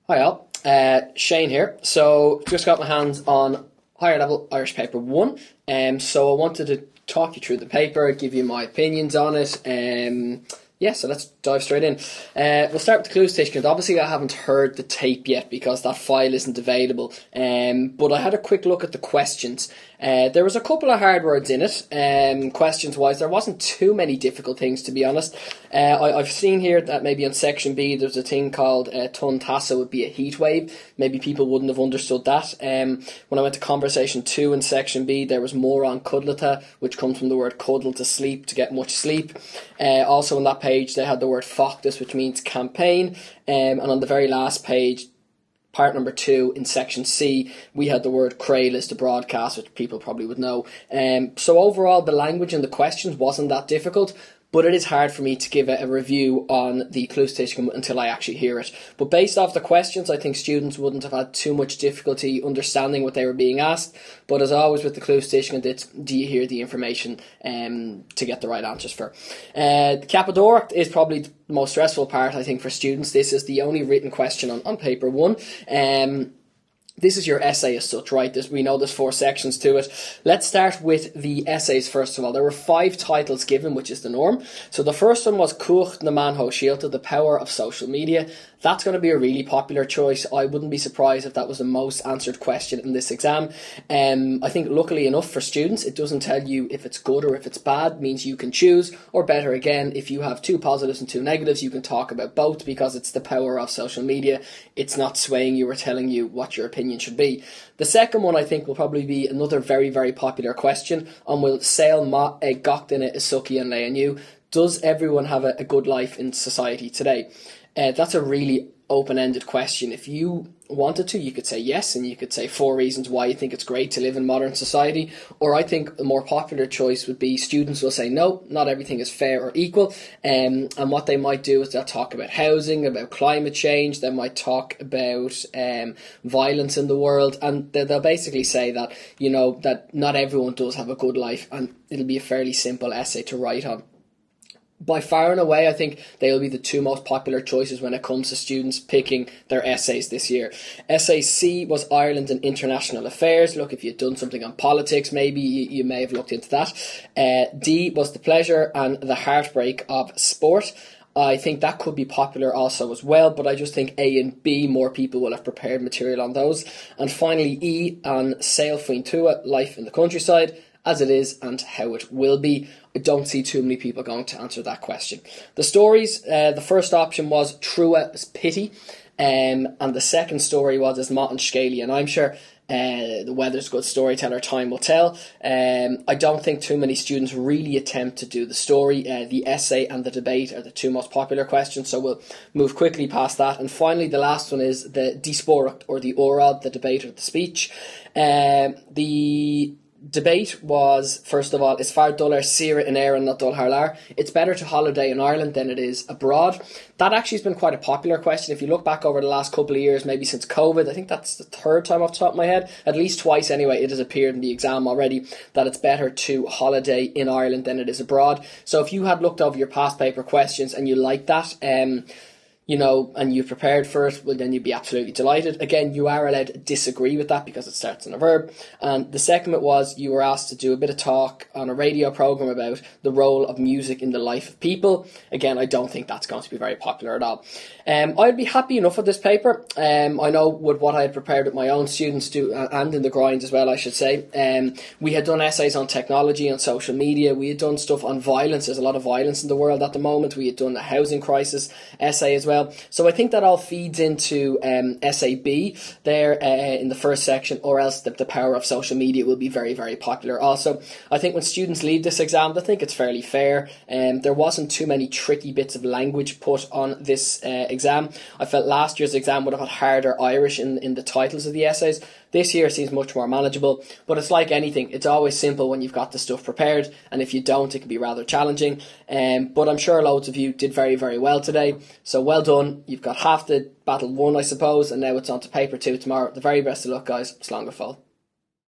Hi all, Shane here. So just got my hands on higher level Irish paper 1. So I wanted to talk you through the paper, give you my opinions on it. So let's dive straight in. We'll start with the clues station. Obviously I haven't heard the tape yet because that file isn't available. But I had a quick look at the questions. There was a couple of hard words in it, questions wise. There wasn't too many difficult things, to be honest. I've seen here that maybe on section B there's a thing called Tun Tassa would be a heat wave. Maybe people wouldn't have understood that. When I went to conversation 2 in section B, there was more on cudlata, which comes from the word cuddle, to sleep, to get much sleep. Also on that page they had the word Foctus, which means campaign. And on the very last page, part number 2 in section C, we had the word Crailus, to broadcast, which people probably would know. So overall the language and the questions wasn't that difficult, but it is hard for me to give a review on the clue station until I actually hear it. But based off the questions, I think students wouldn't have had too much difficulty understanding what they were being asked. But as always with the clue station, it's do you hear the information to get the right answers for. The Capadoric is probably the most stressful part, I think, for students. This is the only written question on paper 1. This is your essay as such, right? We know there's 4 sections to it. Let's start with the essays first of all. There were 5 titles given, which is the norm. So the first one was Cuacht na Man Ho Shielta, the power of social media. That's going to be a really popular choice. I wouldn't be surprised if that was the most answered question in this exam. I think luckily enough for students, it doesn't tell you if it's good or if it's bad. It means you can choose, or better again, if you have 2 positives and 2 negatives, you can talk about both because it's the power of social media. It's not swaying you or telling you what your opinion should be. The second one I think will probably be another very, very popular question, and will sail ma gachtainna isuki and leanu. Does everyone have a good life in society today? That's a really open-ended question. If you wanted to, you could say yes, and you could say 4 reasons why you think it's great to live in modern society. Or I think a more popular choice would be students will say no, not everything is fair or equal. And what they might do is they'll talk about housing, about climate change. They might talk about violence in the world, and they'll basically say that, you know, that not everyone does have a good life, and it'll be a fairly simple essay to write on. By far and away, I think they'll be the 2 most popular choices when it comes to students picking their essays this year. Essay C was Ireland and International Affairs. Look, if you'd done something on politics, maybe you may have looked into that. D was the pleasure and the heartbreak of sport. I think that could be popular also as well, but I just think A and B, more people will have prepared material on those. And finally, E on Sail Faoin Tua, life in the countryside, as it is and how it will be. I don't see too many people going to answer that question. The stories, the first option was Trua's Pity, and the second story was Is Mott and Scaly, and I'm sure the weather's good storyteller, time will tell. I don't think too many students really attempt to do the story. The essay and the debate are the 2 most popular questions, so we'll move quickly past that. And finally, the last one is the Disporacht, or the Orad, the debate or the speech. The debate was, first of all, is far dullar sira in Éireann not dul harlar. It's better to holiday in Ireland than it is abroad. That actually has been quite a popular question. If you look back over the last couple of years, maybe since COVID, I think that's the 3rd time off the top of my head, at least twice anyway, it has appeared in the exam already that it's better to holiday in Ireland than it is abroad. So if you had looked over your past paper questions and you like that, you know, and you've prepared for it, well, then you'd be absolutely delighted. Again, you are allowed to disagree with that because it starts in a verb. And the second bit was you were asked to do a bit of talk on a radio programme about the role of music in the life of people. Again, I don't think that's going to be very popular at all. I'd be happy enough with this paper. I know with what I had prepared with my own students and in the grind as well, I should say. We had done essays on technology and social media. We had done stuff on violence. There's a lot of violence in the world at the moment. We had done a housing crisis essay as well. So I think that all feeds into essay B there in the first section, or else the power of social media will be very, very popular also. I think when students leave this exam, I think it's fairly fair. There wasn't too many tricky bits of language put on this exam. I felt last year's exam would have had harder Irish in the titles of the essays. This year seems much more manageable, but it's like anything. It's always simple when you've got the stuff prepared, and if you don't, it can be rather challenging. But I'm sure loads of you did very, very well today. So well done. You've got half the battle won, I suppose, and now it's on to paper 2 tomorrow. The very best of luck, guys. Slán go fóill.